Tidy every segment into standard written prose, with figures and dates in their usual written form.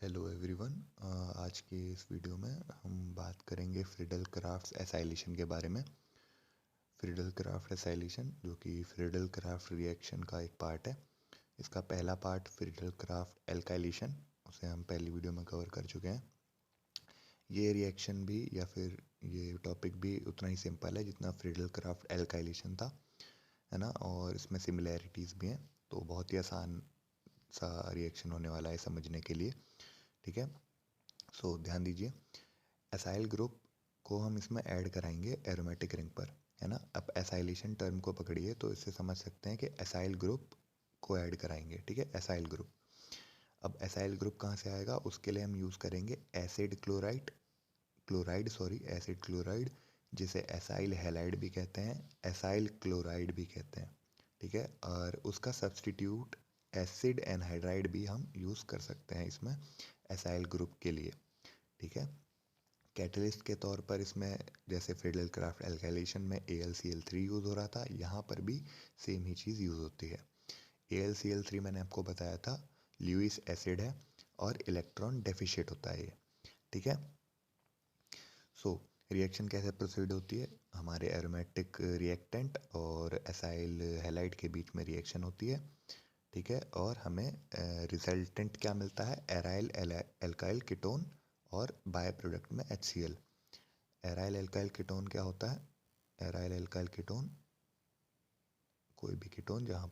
Hello everyone. आज के इस वीडियो में हम बात करेंगे फ्रीडल क्राफ्ट एसाइलेशन के बारे में। फ्रीडल क्राफ्ट एसाइलेशन जो कि फ्रीडल क्राफ्ट रिएक्शन का एक पार्ट है। इसका पहला पार्ट फ्रीडल क्राफ्ट एल्काइलेशन, उसे हम पहली वीडियो में कवर कर चुके हैं। ये रिएक्शन भी या फिर ये टॉपिक भी उतना ही सिंपल है जितना फ्रीडल क्राफ्ट एल्काइलेशन था, है ना। और इसमें सिमिलैरिटीज़ भी हैं, तो बहुत ही आसान सा रिएक्शन होने वाला है समझने के लिए। ठीक है, सो ध्यान दीजिए। एसाइल ग्रुप को हम इसमें ऐड कराएंगे एरोमेटिक रिंग पर, है ना। अब एसाइलेशन टर्म को पकड़िए तो इससे समझ सकते हैं कि एसाइल ग्रुप को ऐड कराएंगे। ठीक है, एसाइल ग्रुप। अब एसाइल ग्रुप कहाँ से आएगा, उसके लिए हम यूज़ करेंगे एसिड एसिड क्लोराइड, जिसे एसाइल हैलाइड भी कहते हैं, एसाइल क्लोराइड भी कहते हैं। ठीक है, और उसका सब्सटीट्यूट एसिड एनहाइड्राइड भी हम यूज़ कर सकते हैं इसमें एसाइल ग्रुप के लिए। ठीक है, कैटलिस्ट के तौर पर इसमें जैसे फ्रीडल क्राफ्ट एल्काइलेशन में AlCl3 यूज़ हो रहा था, यहाँ पर भी सेम ही चीज़ यूज़ होती है। AlCl3 मैंने आपको बताया था ल्यूइस एसिड है और इलेक्ट्रॉन डेफिशिएट होता है ये। ठीक है, सो रिएक्शन कैसे प्रोसीड होती है, हमारे एरोमेटिक रिएक्टेंट और एसाइल हैलाइड के बीच में रिएक्शन होती है। ठीक है, और हमें रिजल्टेंट क्या मिलता है, एराइल एल्काइल कीटोन और बाय प्रोडक्ट में HCl। एराइल एल्काइल कीटोन क्या होता है, एराइल एल्काइल कीटोन कोई भी कीटोन जहाँ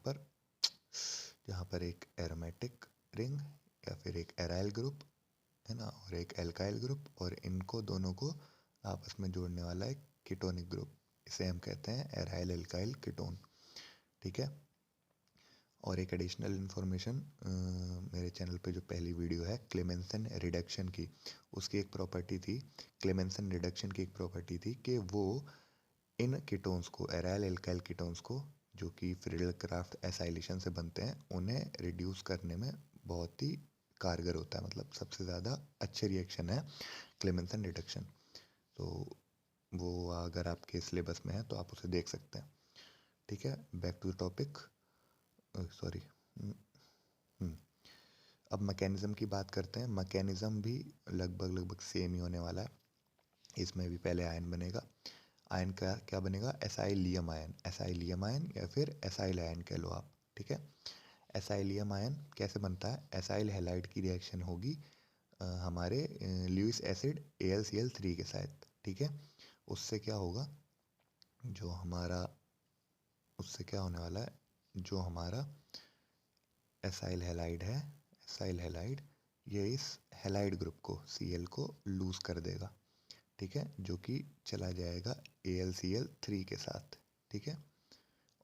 पर एक एरोमेटिक रिंग या फिर एक एराइल ग्रुप, है ना, और एक एल्काइल ग्रुप, और इनको दोनों को आपस में जोड़ने वाला एक कीटोनिक ग्रुप, इसे हम कहते हैं एराइल एल्काइल कीटोन। ठीक है, और एक एडिशनल इन्फॉर्मेशन, मेरे चैनल पे जो पहली वीडियो है क्लेमेंसन रिडक्शन की, उसकी एक प्रॉपर्टी थी, क्लेमेंसन रिडक्शन की एक प्रॉपर्टी थी कि वो इन कीटोन्स को, एराइल एल्काइल कीटोन्स को जो कि फ्रीडल क्राफ्ट एसाइलेशन से बनते हैं, उन्हें रिड्यूस करने में बहुत ही कारगर होता है। मतलब सबसे ज़्यादा अच्छे रिएक्शन है क्लेमेंसन रिडक्शन। तो वो अगर आपके सिलेबस में है तो आप उसे देख सकते हैं। ठीक है, back to the topic, sorry. अब मैकेनिज़्म की बात करते हैं। मैकेनिज़्म भी लगभग सेम ही होने वाला है। इसमें भी पहले आयन बनेगा। आयन का क्या बनेगा, एसाइलियम आयन या फिर एसाइल आयन कह लो आप। ठीक है, एसाइलियम आयन कैसे बनता है, एसाइल हैलाइड की रिएक्शन होगी हमारे ल्यूइस एसिड AlCl3 के साथ। ठीक है, उससे क्या होगा, जो हमारा उससे क्या होने वाला है, जो हमारा एसाइल हैलाइड है, एसाइल हैलाइड ये इस हैलाइड ग्रुप को Cl को लूज़ कर देगा। ठीक है, जो कि चला जाएगा AlCl3 के साथ। ठीक है,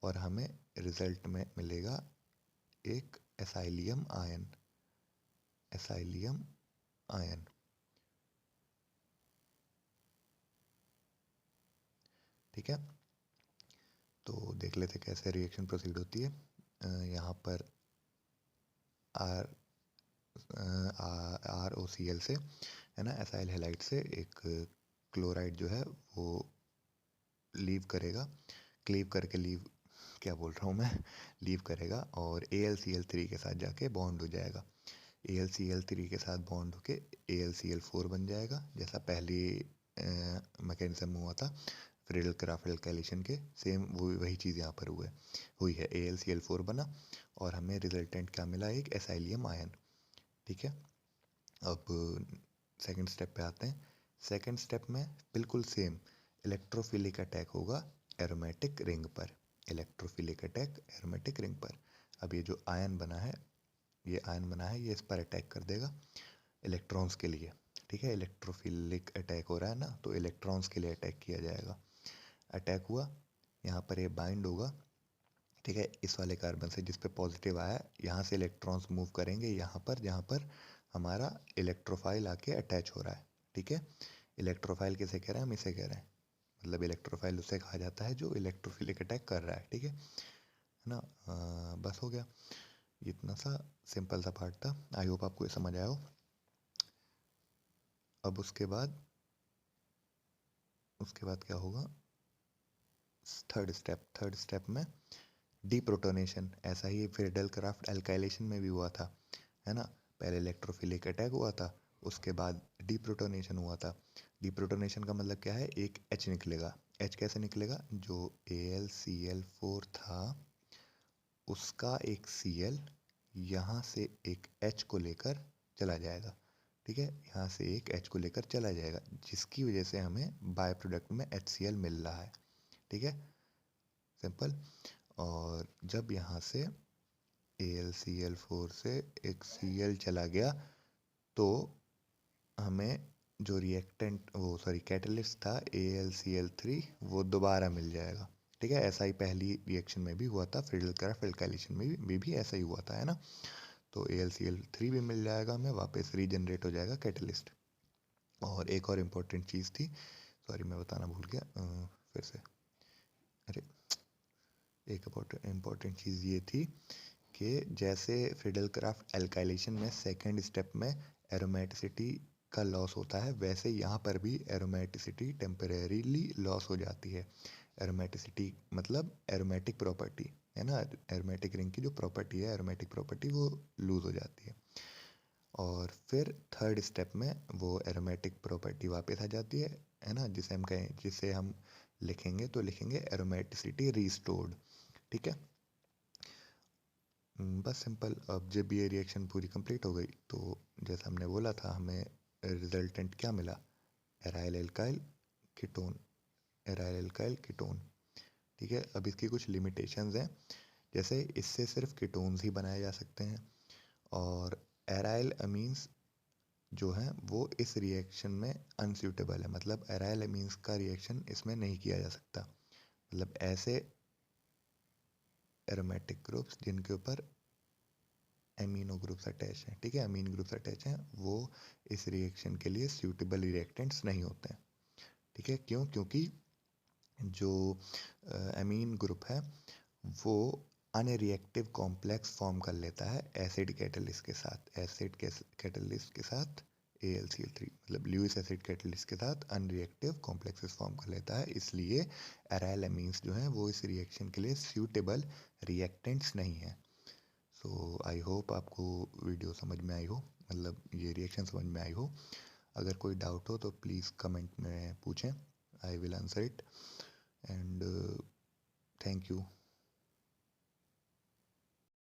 और हमें रिजल्ट में मिलेगा एक एसाइलियम आयन। ठीक है, तो देख लेते कैसे रिएक्शन प्रोसीड होती है। यहाँ पर ROCl से, है ना, एसाइल हैलाइड से एक क्लोराइड जो है वो लीव करेगा, क्या बोल रहा हूँ मैं, लीव करेगा और AlCl3 के साथ जाके बॉन्ड हो जाएगा। AlCl3 के साथ बॉन्ड होके AlCl4 बन जाएगा, जैसा पहली मैकेनिज्म हुआ था फ्रीडल क्राफ्ट एल्काइलेशन के, सेम वही चीज़ यहाँ पर हुई है। AlCl4 बना और हमें रिजल्टेंट क्या मिला, एक एसाइलियम आयन। ठीक है, अब सेकंड स्टेप पे आते हैं। सेकंड स्टेप में बिल्कुल सेम इलेक्ट्रोफिलिक अटैक होगा एरोमेटिक रिंग पर, इलेक्ट्रोफिलिक अटैक एरोमेटिक रिंग पर। अब ये जो आयन बना है, ये इस पर अटैक कर देगा इलेक्ट्रॉन्स के लिए। ठीक है, इलेक्ट्रोफिलिक अटैक हो रहा है ना, तो इलेक्ट्रॉन्स के लिए अटैक किया जाएगा। अटैक हुआ, यहाँ पर ये बाइंड होगा। ठीक है, इस वाले कार्बन से जिस पे पॉजिटिव आया, यहाँ से इलेक्ट्रॉन्स मूव करेंगे यहाँ पर, जहाँ पर हमारा इलेक्ट्रोफाइल आके अटैच हो रहा है। ठीक है, इलेक्ट्रोफाइल किसे कह रहे हैं, हम इसे कह रहे हैं, मतलब इलेक्ट्रोफाइल उसे कहा जाता है जो इलेक्ट्रोफिलिक अटैक कर रहा है। ठीक है ना। बस हो गया, इतना सा सिंपल सा पार्ट था। आई होप आपको ये समझ आया हो। अब उसके बाद क्या होगा, थर्ड स्टेप में डीप्रोटोनेशन, ऐसा ही फ्रीडल क्राफ्ट एल्काइलेशन में भी हुआ था, है ना। पहले इलेक्ट्रोफिलिक अटैक हुआ था, उसके बाद डीप्रोटोनेशन हुआ था। डीप्रोटोनेशन का मतलब क्या है, एक H निकलेगा। H कैसे निकलेगा, जो AlCl4 था उसका एक Cl यहाँ से एक H को लेकर चला जाएगा, ठीक है, यहाँ से एक H को लेकर चला जाएगा, जिसकी वजह से हमें बाय प्रोडक्ट में HCl मिल रहा है, ठीक है, सिंपल। और जब यहाँ से AlCl4 से एक Cl चला गया तो हमें जो रिएक्टेंट वो सॉरी कैटलिस्ट था AlCl3 वो दोबारा मिल जाएगा, ठीक है। ऐसा ही पहली रिएक्शन में भी हुआ था, फ्रीडल-क्राफ्ट एल्काइलेशन में भी ऐसा ही हुआ था, है ना। तो AlCl3 भी मिल जाएगा हमें, वापस रीजनरेट हो जाएगा कैटलिस्ट। और एक और इम्पोर्टेंट चीज़ थी, सॉरी मैं बताना भूल गया, फिर से, अरे एक इम्पोर्टेंट चीज़ ये थी कि जैसे फ्रीडल-क्राफ्ट एल्काइलेशन में सेकेंड स्टेप में एरोमेटिसिटी का लॉस होता है, वैसे यहाँ पर भी एरोमेटिसिटी टेम्परेरीली लॉस हो जाती है। एरोमेटिसिटी मतलब एरोमेटिक प्रॉपर्टी, है ना, एरोमेटिक रिंग की जो प्रॉपर्टी है, एरोमेटिक प्रॉपर्टी वो लूज़ हो जाती है। और फिर थर्ड स्टेप में वो एरोमेटिक प्रॉपर्टी वापस आ जाती है ना, जिसे हम लिखेंगे तो लिखेंगे एरोमेटिसिटी रीस्टोर्ड, ठीक है। बस सिंपल। अब जब ये रिएक्शन पूरी कंप्लीट हो गई तो जैसा हमने बोला था, हमें रिजल्टेंट क्या मिला, aryl alkyl ketone, aryl alkyl ketone, ठीक है। अब इसकी कुछ लिमिटेशंस हैं, जैसे इससे सिर्फ कीटोन्स ही बनाए जा सकते हैं, और एराइल अमीन्स जो हैं वो इस रिएक्शन में अनसूटेबल है, मतलब एराइल अमीन्स का रिएक्शन इसमें नहीं किया जा सकता, मतलब ऐसे एरोमेटिक ग्रुप्स जिनके ऊपर एमिनो ग्रुप्स अटैच हैं, ठीक है, अमीन ग्रुप्स अटैच हैं, वो इस रिएक्शन के लिए सूटेबल रिएक्टेंट्स नहीं होते हैं, ठीक है। क्यों, क्योंकि जो अमीन ग्रुप है वो अनरिएक्टिव कॉम्प्लेक्स फॉर्म कर लेता है एसिड कैटलिस्ट के साथ, एसिड कैटलिस्ट के साथ AlCl3, मतलब ल्यूइस एसिड कैटलिस्ट के साथ अनरिएक्टिव कॉम्प्लेक्सेस फॉर्म कर लेता है, इसलिए एराइल अमीन्स जो हैं वो इस रिएक्शन के लिए सूटेबल रिएक्टेंट्स नहीं हैं। सो आई होप आपको वीडियो समझ में आई हो, मतलब ये रिएक्शन समझ में आई हो। अगर कोई डाउट हो तो प्लीज़ कमेंट में पूछें, I will answer it, and thank you.